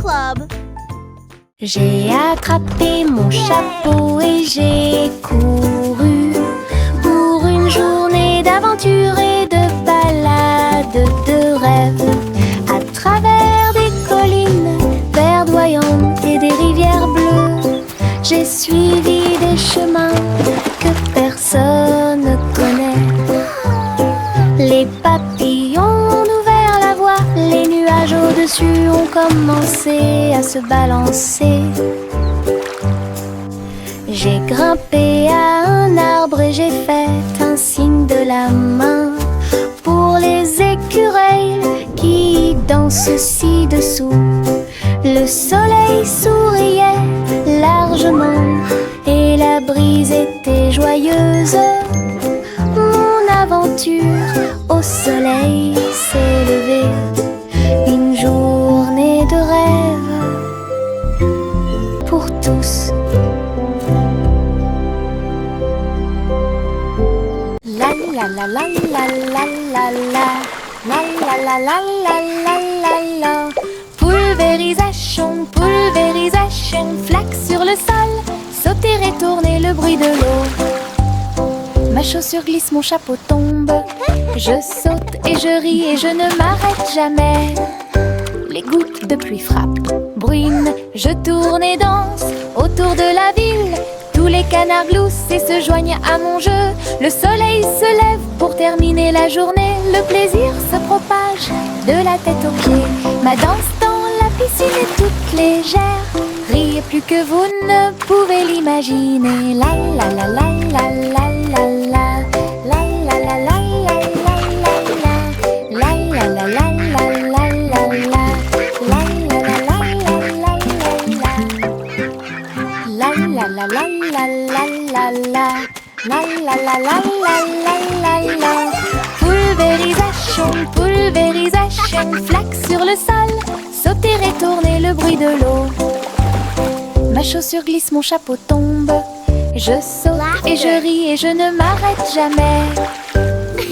Club. J'ai attrapé mon chapeau et j'ai couru pour une journée d'aventure et de balade de rêve. À travers des collines verdoyantes et des rivières bleues, j'ai suivi des chemins que personne ne connaît. Les papillons ont ouvert la voie, les nuages au-dessus ont commencé à se balancer. J'ai grimpé à un arbre et j'ai fait un signe de la main pour les écureuils qui dansent ci-dessous. Le soleil souriait largement et la brise était joyeuse. Mon aventure au soleil s'est levée, une journée de rêve pour tous. La la la la la la la la la la la la la la la la. Pulvérisation, pulvérisation, flaque sur le sol, sauter et tourner le bruit de l'eau. Ma chaussure glisse, mon chapeau tombe. Je saute et je ris et je ne m'arrête jamais. Les gouttes de pluie frappent, bruine, je tourne et danse autour de la ville. Tous les canards gloussent et se joignent à mon jeu. Le soleil se lève pour terminer la journée. Le plaisir se propage de la tête aux pieds. Ma danse dans la piscine est toute légère. Riez plus que vous ne pouvez l'imaginer. La la la la la la la la. La la la la la la la la. La la la la la la la la. La la la la la la la. La la la la la la la la. La la la la la la la la. Pulvérisation, pulvérisation, flaque sur le sol, sauter et tourner le bruit de l'eau. Ma chaussure glisse, mon chapeau tombe. Je saute et je ris et je ne m'arrête jamais.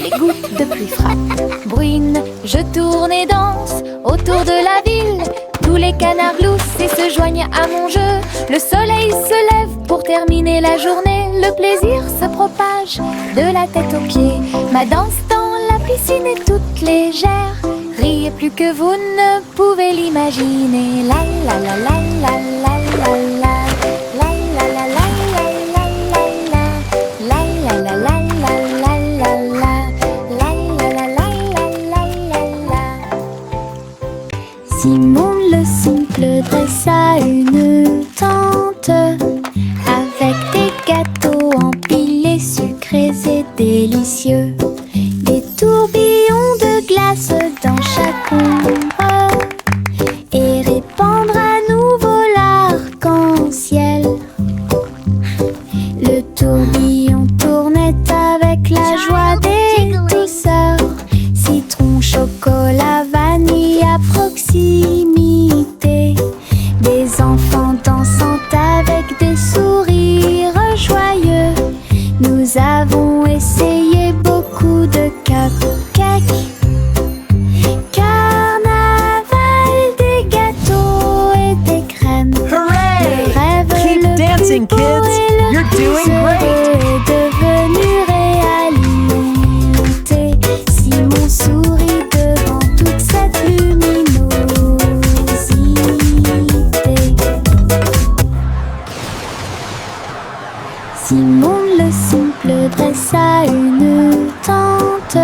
Les gouttes de pluie frappent, bruine, je tourne et danse autour de la ville. Tous les canards gloussent et se joignent à mon jeu. Le soleil se lève pour terminer la journée. Le plaisir se propage de la tête aux pieds. Ma danse dans la piscine est toute légère. Riez plus que vous ne pouvez l'imaginer. La la la la la la la la. La la la la la la la la. La la la la la la la la. La la la la la la la la. Simon le simple dressa une tente avec des gâteaux empilés, sucrés et délicieux. Des tourbillons de glace dans chaque ombre et répandre à nouveau l'arc-en-ciel. Le tourbillon tournait avec la joie des douceurs. Citron, chocolat, vanille à proximité. Des enfants dansant avec des sourires joyeux. Nous avons essayé beaucoup de cupcakes. Carnaval, des gâteaux et des crèmes. Hooray! Le rêve Keep le dancing, plus beau kids. et le You're plus doing heureux great. est devenu réalité. Simon sourit devant toute cette luminosité. Simon le simple dressa une tente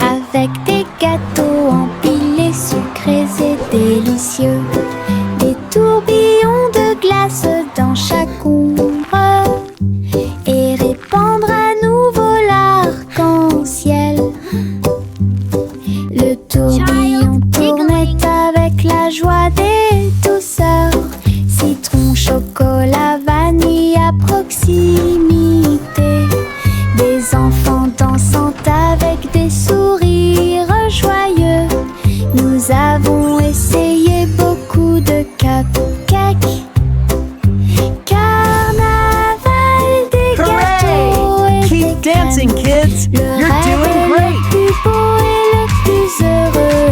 avec des gâteaux empilés, sucrés et délicieux. Des tourbillons de glace dans chaque ombre et répandre à nouveau l'arc-en-ciel. Le tourbillon tournait avec la joie des douceurs. Citron, chocolat, vanille à proximité. Des enfants dansant avec des sourires joyeux. Nous avons essayé beaucoup de cupcakes. Carnaval, des gâteaux et Keep des dancing, crèmes. kids. Le You're rêve doing le great. plus beau et le plus heureux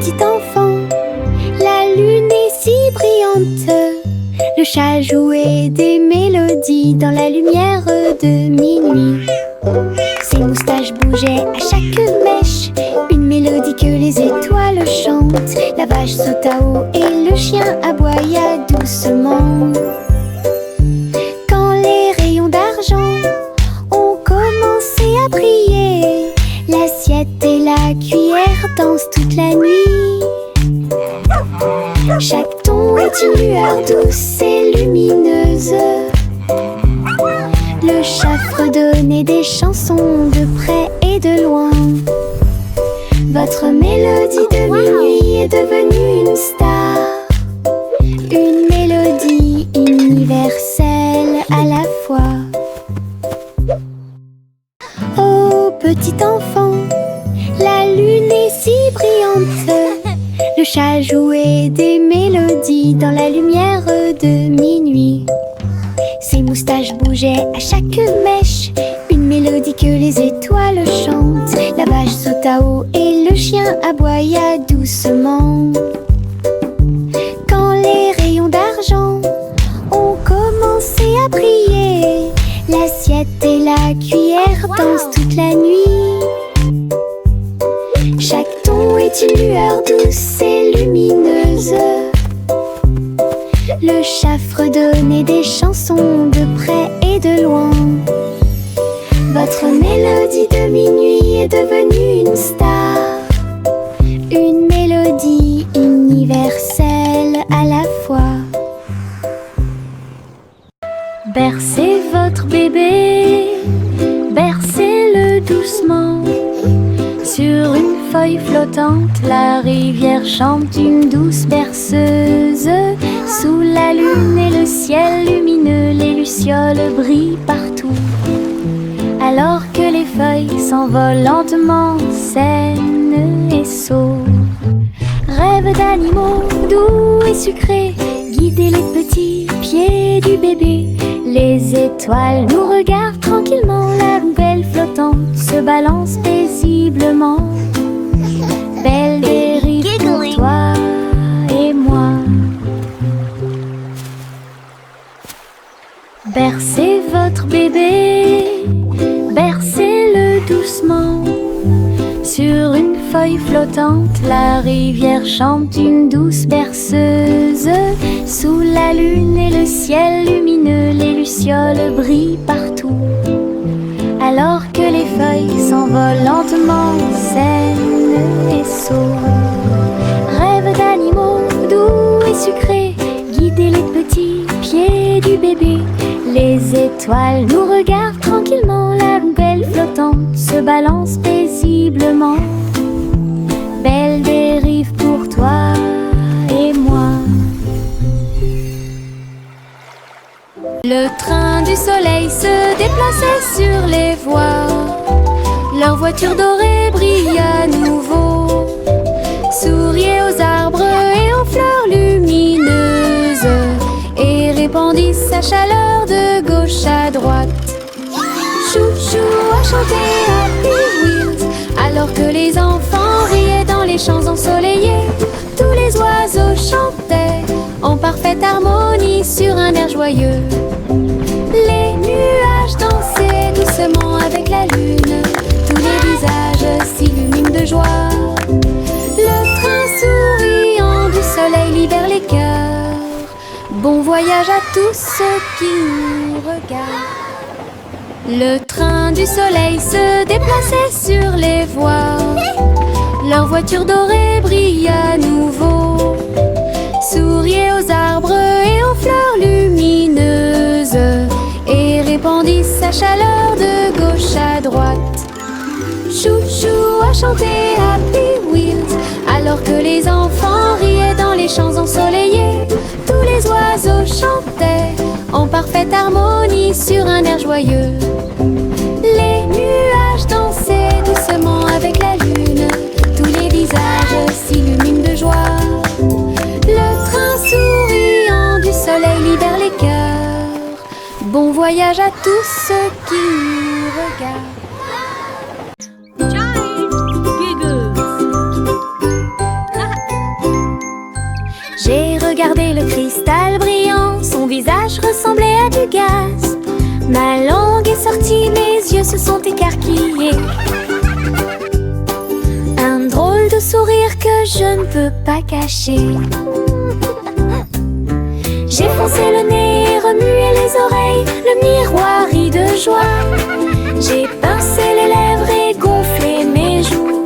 petit enfant, la lune est si brillante. Le chat jouait des mélodies dans la lumière de minuit. Ses moustaches bougeaient à chaque mèche, une mélodie que les étoiles chantent. La vache sauta haut et le chien aboya doucement. Quand les rayons d'argent ont commencé à briller, l'assiette et la cuillère dansent toute la nuit. Chaque ton est une lueur douce et lumineuse. Le chat fredonnait des chansons de près et de loin. Votre mélodie de minuit est devenue une star, une mélodie universelle à la fois. Oh petit enfant, la lune est si brillante. Le chat jouait des mélodies dans la lumière de minuit. Ses moustaches bougeaient à chaque mèche, une mélodie que les étoiles chantent. La vache sauta haut et le chien aboya doucement. Quand les rayons d'argent ont commencé à briller, l'assiette et la cuillère dansent toute la nuit. Chaque ton est une lueur douce et lumineuse. Le chat fredonnait des chansons de près et de loin. Votre mélodie de minuit est devenue une star, une mélodie universelle à la fois. Bercez votre bébé, bercez-le doucement. Sur une feuille flottante, la rivière chante une douce berceuse. Sous la lune et le ciel lumineux, les lucioles brillent partout. Alors que les feuilles s'envolent lentement, saines et sauves. Rêve d'animaux doux et sucrés, guider les petits pieds du bébé. Les étoiles nous regardent tranquillement, la poubelle flottante se balance paisiblement. Belle dérive pour toi et moi. Bercez votre bébé, bercez-le doucement. Sur une feuille flottante, la rivière chante une douce berceuse. Sous la lune et le ciel lumineux, les lucioles brillent partout. Alors que les feuilles s'envolent lentement, saines et sauves. Rêve d'animaux doux et sucrés, guider les petits pieds du bébé. Les étoiles nous regardent tranquillement, la poubelle flottante se balance paisiblement. Belle dérive pour toi et moi. Le train du soleil se déplaçait sur les voies. Leur voiture dorée brille à nouveau, souriait aux arbres et aux fleurs lumineuses, et répandit sa chaleur de gauche à droite. Chou-chou a chanté Happy Wheels, alors que les enfants riaient dans les champs ensoleillés. Tous les oiseaux chantaient en parfaite harmonie sur un air joyeux. Les nuages dansaient doucement avec la lune, tous les visages s'illuminent de joie. Le train souriant du soleil libère les cœurs. Bon voyage à tous ceux qui nous regardent. Le train du soleil se déplaçait sur les voies. Leur voiture dorée brille à nouveau, souriait aux arbres et aux fleurs lumineuses, et répandit sa chaleur de gauche à droite. Chou-chou a chanté Happy Wheels, alors que les enfants riaient dans les champs ensoleillés. Tous les oiseaux chantaient en parfaite harmonie sur un air joyeux. Les nuages dansaient doucement avec la lune, tous les visages s'illuminent de joie. Le train souriant du soleil libère les cœurs. Bon voyage à tous ceux qui nous regardent. regardé le cristal brillant, son visage ressemblait à du gaz. Ma langue est sortie, mes yeux se sont écarquillés. Un drôle de sourire que je ne peux pas cacher. J'ai foncé le nez, remué les oreilles, le miroir rit de joie. J'ai pincé les lèvres et gonflé mes joues.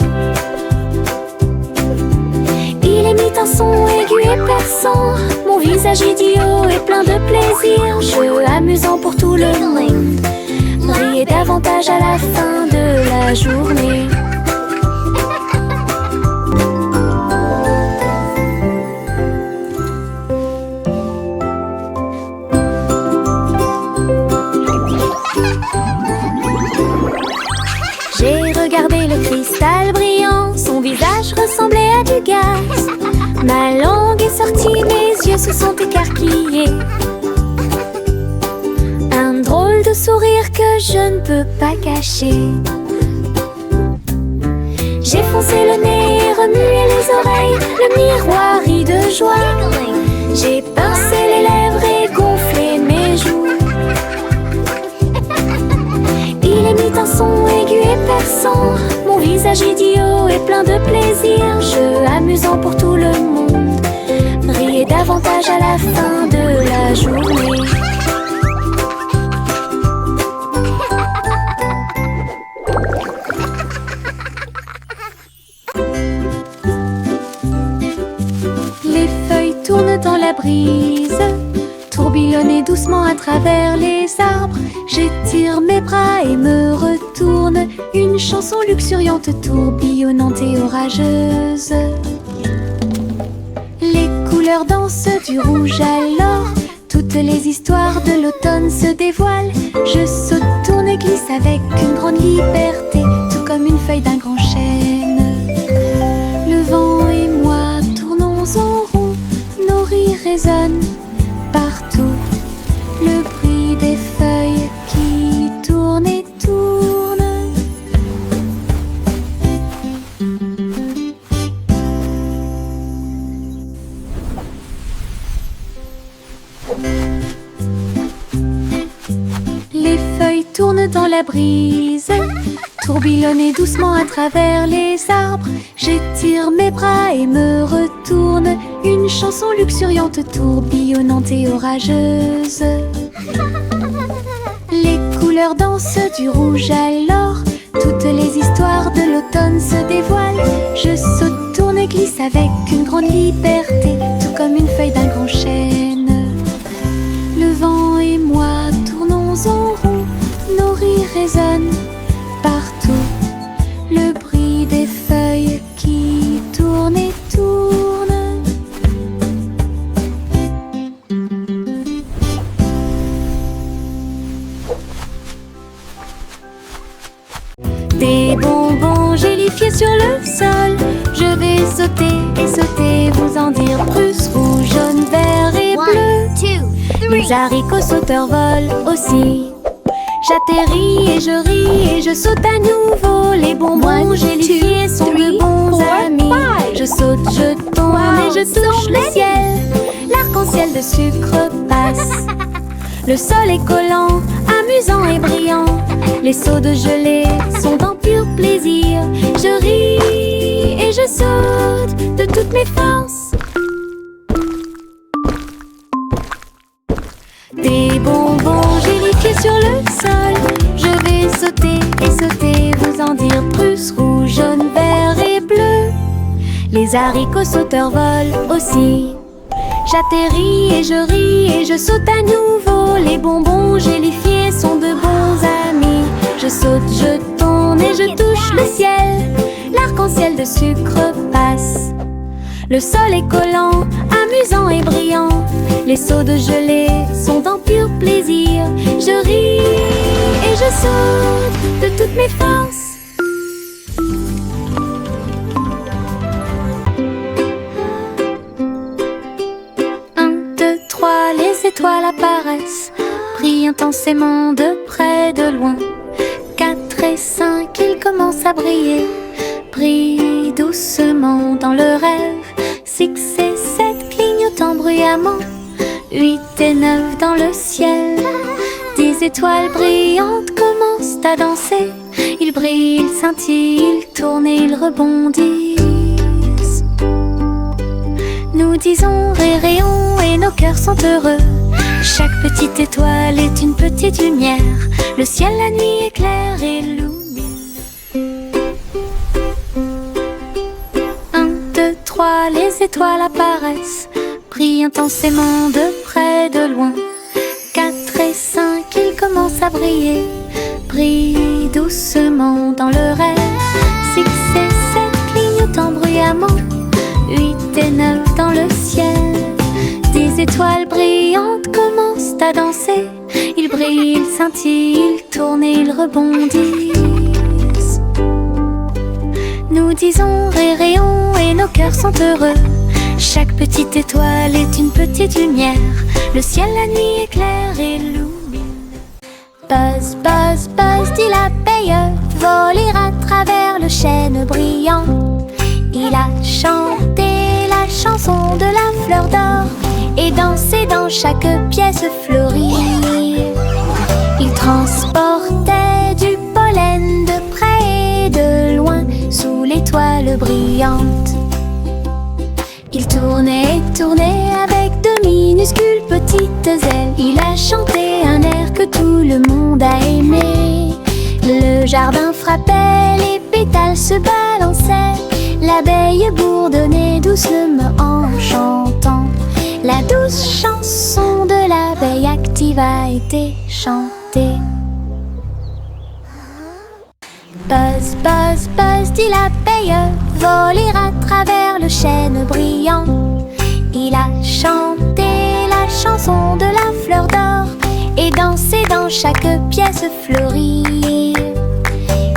Il émit un son aigu et perçant, mon visage idiot est plein de plaisir. Jeu amusant pour tout le monde, riez davantage à la fin de la journée. J'ai regardé le cristal brillant, son visage ressemblait à du gaz. Ma langue est sortie, mes yeux se sont écarquillés. Un drôle de sourire que je ne peux pas cacher. J'ai foncé le nez, remué les oreilles, le miroir rit de joie. J'ai pincé les lèvres et gonflé mes joues. Il émit un son aigu et perçant, mon visage idiot est plein de plaisir. Jeu amusant pour tout le monde, riez davantage à la fin de la journée. Les feuilles tournent dans la brise, tourbillonner doucement à travers les arbres. J'étire mes bras et me retourne, une chanson luxuriante, tourbillonnante et orageuse. Les couleurs dansent du rouge à l'or, toutes les histoires de l'automne se dévoilent. Je saute, tourne, glisse avec une grande liberté, tout comme une feuille d'un grand chêne. Le vent et moi tournons en rond, nos rires résonnent partout. Le bruit des feuilles qui tournent et tournent. Les feuilles tournent dans la brise, tourbillonner doucement à travers les arbres. J'étire mes bras et me retourne, une chanson luxuriante, tourbillonnante et orageuse. Les couleurs dansent du rouge à l'or, toutes les histoires de l'automne se dévoilent. Je saute, tourne, glisse avec une grande liberté, tout comme une feuille d'un grand chêne. Le vent et moi tournons en rond, nos rires résonnent partout. Le bruit des feuilles qui tournent et tournent. Des bonbons gélifiés sur le sol, je vais sauter et sauter, vous en dire plus. Rouge, jaune, vert et bleu. Les haricots sauteurs volent aussi. J'atterris et je ris et je saute à nouveau. Les bonbons gélifiés sont de bons amis. Je saute, je tourne et je touche le ciel. L'arc-en-ciel de sucre passe. Le sol est collant, amusant et brillant. Les seaux de gelée sont en pur plaisir. Je ris et je saute de toutes mes forces. Des bonbons gélifiés sur le sol, je vais sauter et sauter, vous en dire plus. Rouge, jaune, vert et bleu. Les haricots sauteurs volent aussi. J'atterris et je ris et je saute à nouveau. Les bonbons gélifiés sont de bons amis. Je saute, je tourne et je touche le ciel. L'arc-en-ciel de sucre passe. Le sol est collant, amusant et brillant. Les seaux de gelée sont en pur plaisir. Je ris et je saute de toutes mes forces. 1, 2, 3, les étoiles apparaissent, brillent intensément de près, de loin. 4 et 5, ils commencent à briller, brillent doucement dans le rêve. 6 et 7 clignotent en brouillard bruyamment. 8 et 9 dans le ciel. 10 étoiles brillantes commencent à danser. Ils brillent, ils scintillent, ils tournent et ils rebondissent. Nous disons réréons et nos cœurs sont heureux. Chaque petite étoile est une petite lumière. Le ciel la nuit éclaire et illumine. 1, 2, 3, les étoiles apparaissent, brillent intensément de près, de loin. 4 et 5, ils commencent à briller, brillent doucement dans le rêve. 6 et 7 clignotent bruyamment. 8 et 9 dans le ciel. 10 étoiles brillantes commencent à danser. Ils brillent, ils scintillent, ils tournent et ils rebondissent. Nous disons réréons et nos cœurs sont heureux. Chaque petite étoile est une petite lumière. Le ciel la nuit éclaire et illumine. Buzz, buzz, buzz, dit l'abeille, voler à travers le chêne brillant. Il a chanté la chanson de la fleur d'or et dansé dans chaque pièce fleurie. Il transportait du pollen de près et de loin sous l'étoile brillante. Il tournait et tournait avec de minuscules petites ailes. Il a chanté un air que tout le monde a aimé. Le jardin frappait, les pétales se balançaient. L'abeille bourdonnait doucement en chantant. La douce chanson de l'abeille active a été chantée. Buzz, buzz, buzz, dit l'abeille, voler à travers le chêne brillant. Il a chanté la chanson de la fleur d'or et dansé dans chaque pièce fleurie.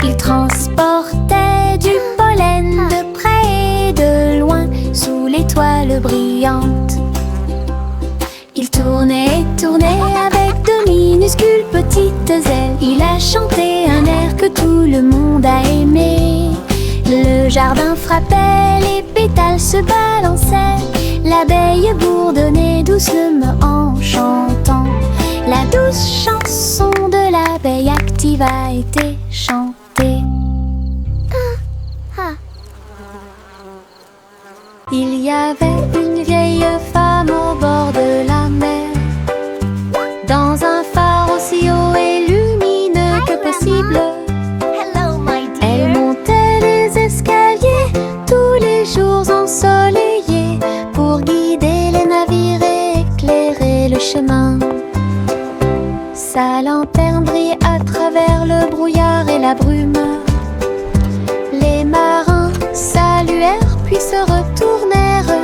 Il transportait du pollen de près et de loin sous l'étoile brillante. Il tournait et tournait avec de minuscules petites ailes. Il a chanté un air que tout le monde a aimé. Le jardin frappait, les pétales se balançaient. L'abeille bourdonnait doucement en chantant. La douce chanson de l'abeille active a été chantée. Il y avait une vieille femme au bord de la mer, dans un phare aussi haut et lumineux que possible. Elle montait les escaliers tous les jours ensoleillés pour guider les navires et éclairer le chemin. Sa lanterne brillait à travers le brouillard et la brume. Les marins saluèrent puis se retournèrent.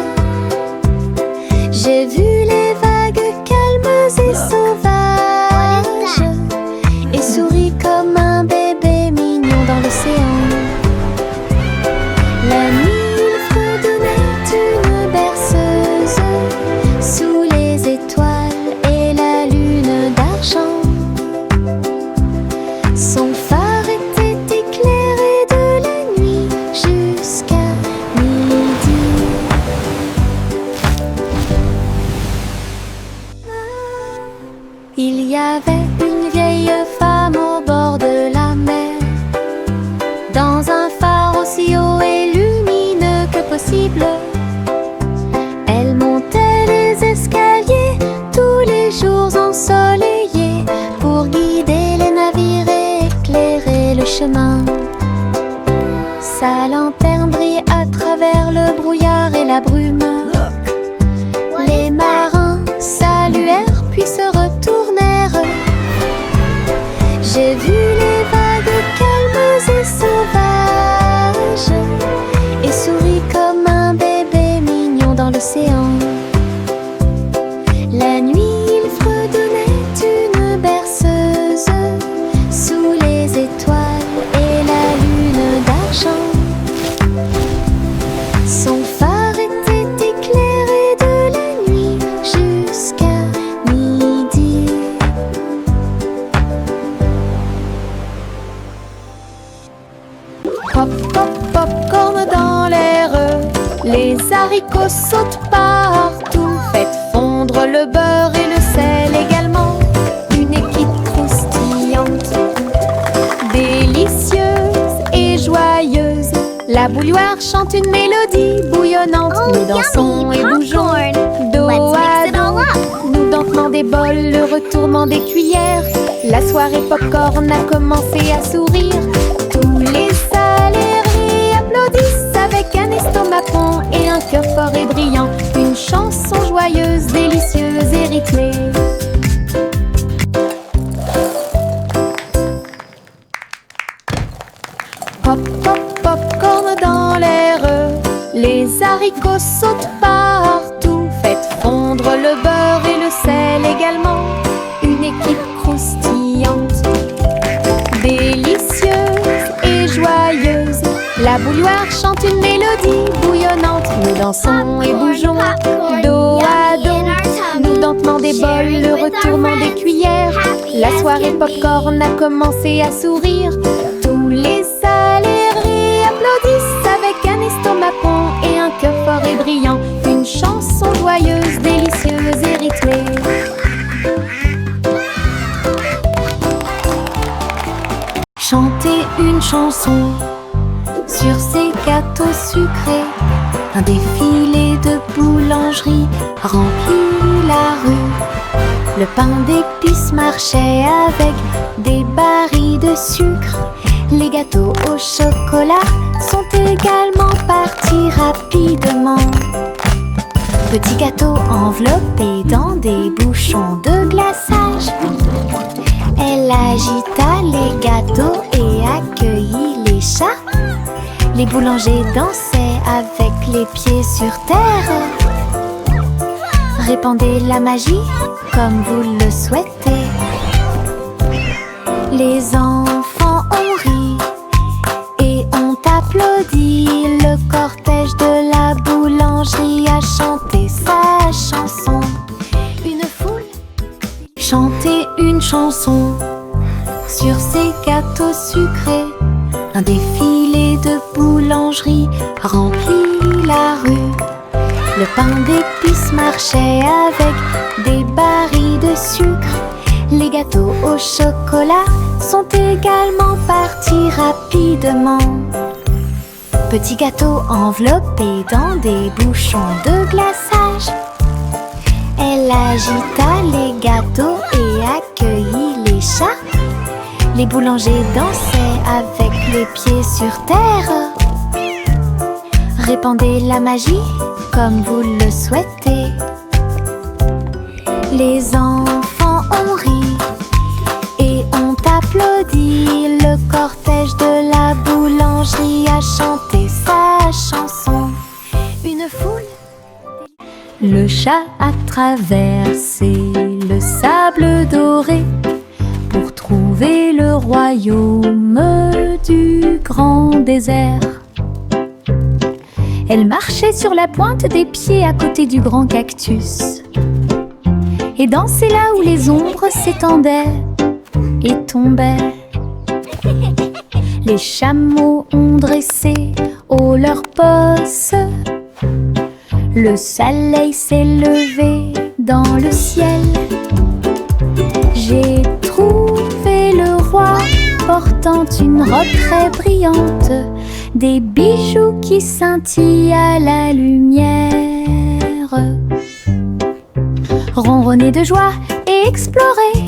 J'ai vu les vagues calmes et sauvages et souris comme un bébé mignon dans l'océan. La nuit, il fredonnait une berceuse sous les étoiles et la lune d'argent. Son phare était éclairé de la nuit jusqu'à midi. Il y avait une vieille femme au bord de la mer, dans un phare aussi haut et lumineux que possible. Elle montait les escaliers tous les jours ensoleillés pour guider les navires et éclairer le chemin. Sa lanterne brillait à travers le brouillard et la brume. Les marins saluèrent puis se retournèrent. J'ai vu les vagues calmes et sauvages et souris comme un bébé mignon dans l'océan. La nuit, il fredonnait une berceuse sous les étoiles et la lune d'argent. Son phare était éclairé de la nuit jusqu'à midi. Pop, pop, popcorn dans l'air. Les haricots sautent partout. Faites fondre le beurre et le sel également. Une équipe croustillante, délicieuse et joyeuse. La bouilloire chante une mélodie bouillonnante. Nous dansons et bougeons dos à dos. Nous dentement des bols, le retournement des cuillères. La soirée popcorn a commencé à sourire. Tous les salariés applaudissent avec un estomac rond et un cœur fort et brillant. Une chanson joyeuse, délicieuse et rythmée. Pop, pop, popcorn dans l'air. Les haricots sautent partout. Faites fondre le beurre et le sel également. Une équipe croustillante, délicieuse et joyeuse. La bouilloire chante une mélodie bouillonnante. Nous dansons et bougeons dos à dos. Nous dentement des bols, le retournement des cuillères. La soirée popcorn a commencé à sourire. Tous les salariés applaudissent avec un estomac rond et un cœur fort et brillant. Une chanson joyeuse, délicieuse et rythmée. Chanter une chanson sur ces gâteaux sucrés. Un défilé de boulangerie remplit la rue. Le pain d'épices marchait avec des barils de sucre. Les gâteaux au chocolat sont également partis rapidement. Petits gâteaux enveloppés dans des bouchons de glaçage. Elle agita les gâteaux et accueillit les chats. Les boulangers dansaient avec les pieds sur terre. Répandez la magie comme vous le souhaitez. Les enfants ont ri et ont applaudi. Le cortège de la boulangerie a chanté sa chanson. Une foule chantait une chanson sur ces gâteaux sucrés. Un défilé de boulangerie remplit la rue. Le pain d'épices marchait avec des barils de sucre. Les gâteaux au chocolat sont également partis rapidement. Petits gâteaux enveloppés dans des bouchons de glaçage. Elle agita les gâteaux et accueillit les chats. Les boulangers dansaient avec les pieds sur terre. Répandez la magie comme vous le souhaitez. Les enfants ont ri et ont applaudi. Le cortège de la boulangerie a chanté sa chanson. Une foule. Le chat a traversé le sable doré pour trouver le royaume du grand désert. Elle marchait sur la pointe des pieds à côté du grand cactus et dansait là où les ombres s'étendaient et tombaient. Les chameaux ont dressé haut leurs bosses. Le soleil s'est levé dans le ciel. J'ai trouvé le roi portant une robe très brillante, des bijoux qui scintillent à la lumière. Ronronner de joie et explorer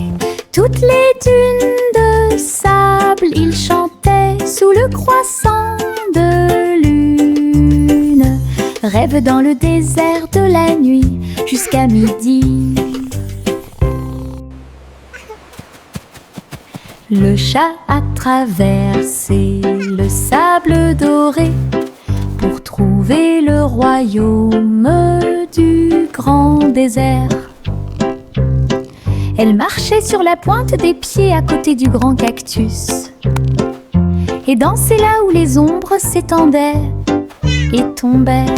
toutes les dunes de sable, il chantait sous le croissant de lune. Rêve dans le désert de la nuit jusqu'à midi. Le chat a traversé le sable doré pour trouver le royaume du grand désert. Elle marchait sur la pointe des pieds à côté du grand cactus et dansait là où les ombres s'étendaient et tombaient.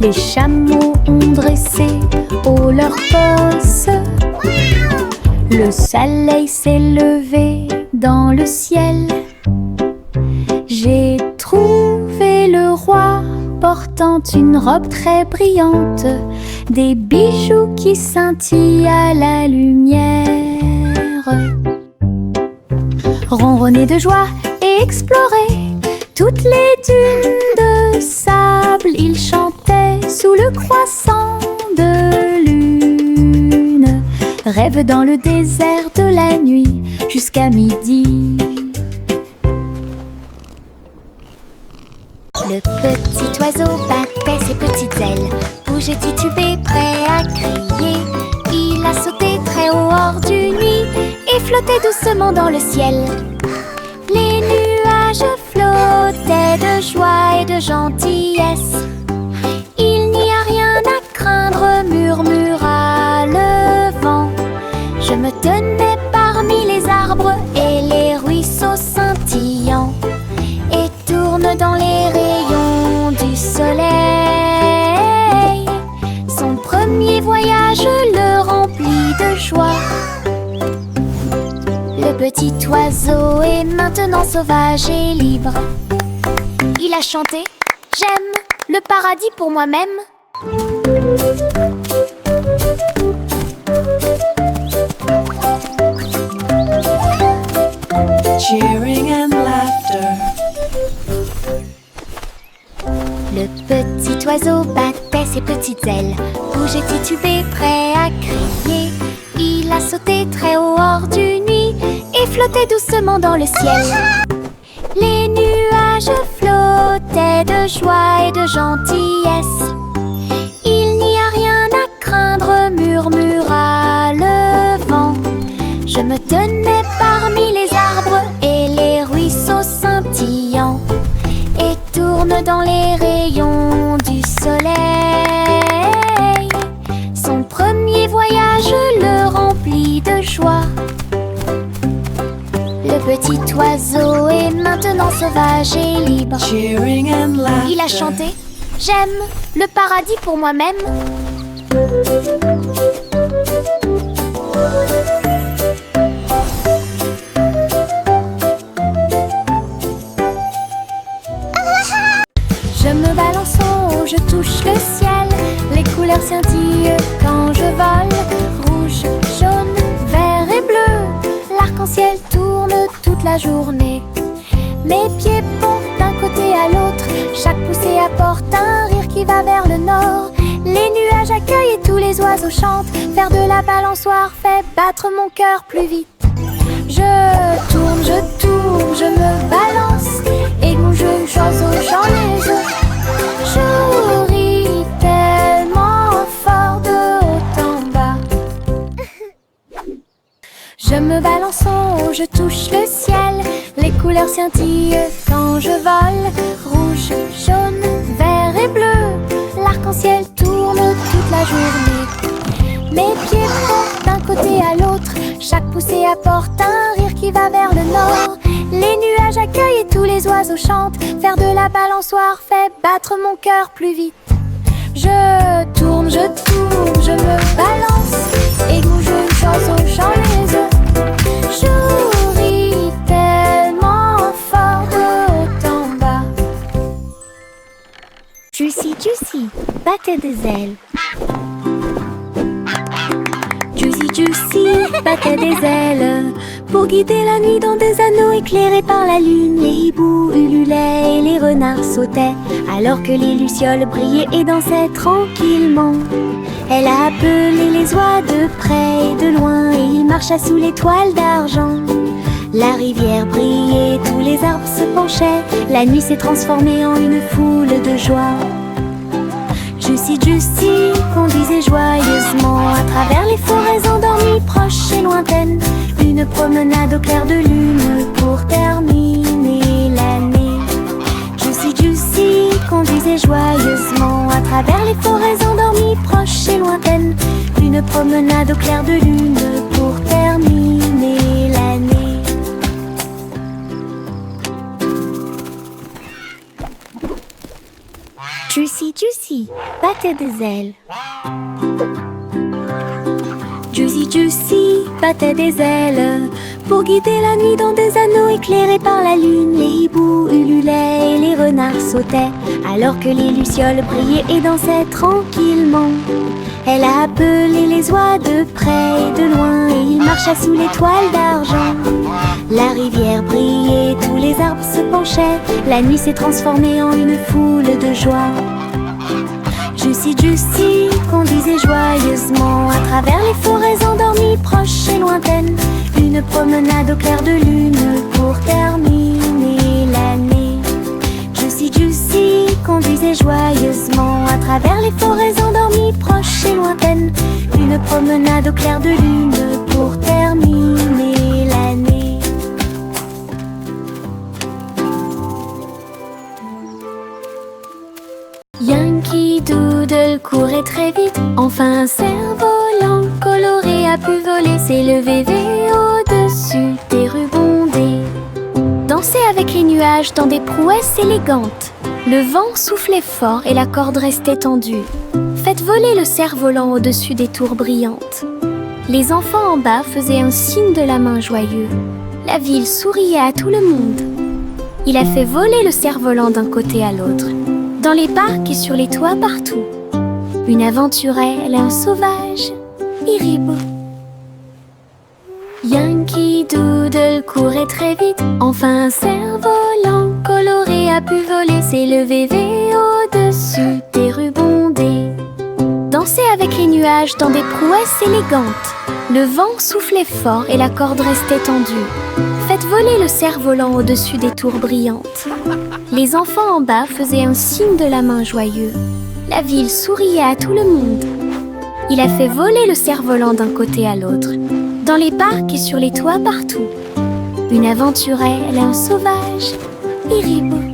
Les chameaux ont dressé haut leurs bosses. Le soleil s'est levé dans le ciel. J'ai trouvé le roi portant une robe très brillante, des bijoux qui scintillent à la lumière. Ronronner de joie et explorer toutes les dunes de sable, il chantait sous le croissant de lune. Rêve dans le désert de la nuit jusqu'à midi. Le petit oiseau battait ses petites ailes, bougeait, titubé, prêt à crier. Il a sauté très haut hors du nid et flottait doucement dans le ciel. Les nuages flottaient de joie et de gentillesse. Il n'y a rien à craindre, murmura le vent. Je me tenais parmi les arbres et les ruisseaux scintillants, et tourne dans les rayons du soleil. Son premier voyage le remplit de joie. Le petit oiseau est maintenant sauvage et libre. Il a chanté « J'aime le paradis pour moi-même ». Cheering and laughter. Le petit oiseau battait ses petites ailes, bougeait, titubé, prêt à crier. Il a sauté très haut hors du nid et flottait doucement dans le ciel. Les nuages flottaient de joie et de gentillesse. Il n'y a rien à craindre, murmura le vent. Je me tenais parmi les arbres et les ruisseaux scintillants, et tourne dans les rayons du soleil. Son premier voyage le remplit de joie. Le petit oiseau est maintenant sauvage et libre. Cheering and laughter. Il a chanté « J'aime le paradis pour moi-même ». Je me balance en haut, je touche le ciel. Les couleurs scintillent quand je vole. Rouge, jaune, vert et bleu. L'arc-en-ciel tourne toute la journée. Mes pieds pompent d'un côté à l'autre. Chaque poussée apporte un rire qui va vers le nord. Les nuages accueillent et tous les oiseaux chantent. Faire de la balançoire fait battre mon cœur plus vite. Je tourne, je me balance. Et mon jeu oiseau, j'en ai eux. Je ris tellement fort de haut en bas. Je me balance en haut, je touche le ciel. Les couleurs scintillent quand je vole. Rouge, jaune, vert et bleu. L'arc-en-ciel tourne toute la journée. Mes pieds pompent d'un côté à l'autre. Chaque poussée apporte un rire qui va vers le nord. Les nuages accueillent et tous les oiseaux chantent. Faire de la balançoire fait battre mon cœur plus vite. Je tourne, je me balance. Et bouge une oiseau, j'en les œufs. Je ris tellement fort de haut en bas. Juicy, Juicy, battait des ailes. Juicy, Juicy, battait des ailes pour guider la nuit dans des anneaux éclairés par la lune. Les hiboux ululaient et les renards sautaient, alors que les lucioles brillaient et dansaient tranquillement. Elle a appelé les oies de près et de loin, et il marcha sous l'étoile d'argent. La rivière brillait, tous les arbres se penchaient, la nuit s'est transformée en une foule de joie. Juicy, Juicy conduisait joyeusement à travers les forêts endormies, proches et lointaines. Une promenade au clair de lune pour terminer l'année. Juicy, Juicy conduisait joyeusement à travers les forêts endormies, proches et lointaines. Une promenade au clair de lune pour terminer l'année. Juicy, Juicy battait des ailes. Juicy, Juicy battait des ailes pour guider la nuit dans des anneaux éclairés par la lune. Les hiboux ululaient et les renards sautaient, alors que les lucioles brillaient et dansaient tranquillement. Elle a appelé les oies de près et de loin, et ils marchaient sous les toiles d'argent. La rivière brillait, tous les arbres se penchaient, la nuit s'est transformée en une foule de joie. Jussi Jussi conduisait joyeusement à travers les forêts endormies, proches et lointaines. Une promenade au clair de lune pour terminer l'année. Jussi Jussi conduisait joyeusement à travers les forêts endormies, proches et lointaines. Une promenade au clair de lune pour terminer l'année. Yankee Doodle courait très vite, enfin un cerf-volant coloré a pu voler, s'élever au-dessus des rues bondées. Danser avec les nuages dans des prouesses élégantes. Le vent soufflait fort et la corde restait tendue. Faites voler le cerf-volant au-dessus des tours brillantes. Les enfants en bas faisaient un signe de la main joyeux. La ville souriait à tout le monde. Il a fait voler le cerf-volant d'un côté à l'autre, dans les parcs et sur les toits partout. Une aventurelle, un sauvage, Iribou. Yankee Doodle courait très vite, enfin un cerf-volant coloré a pu voler, s'élever au-dessus des rues bondées. Danser avec les nuages dans des prouesses élégantes. Le vent soufflait fort et la corde restait tendue. Faites voler le cerf-volant au-dessus des tours brillantes. Les enfants en bas faisaient un signe de la main joyeux. La ville souriait à tout le monde. Il a fait voler le cerf-volant d'un côté à l'autre, dans les parcs et sur les toits partout. Une aventurelle, un sauvage, Iribou.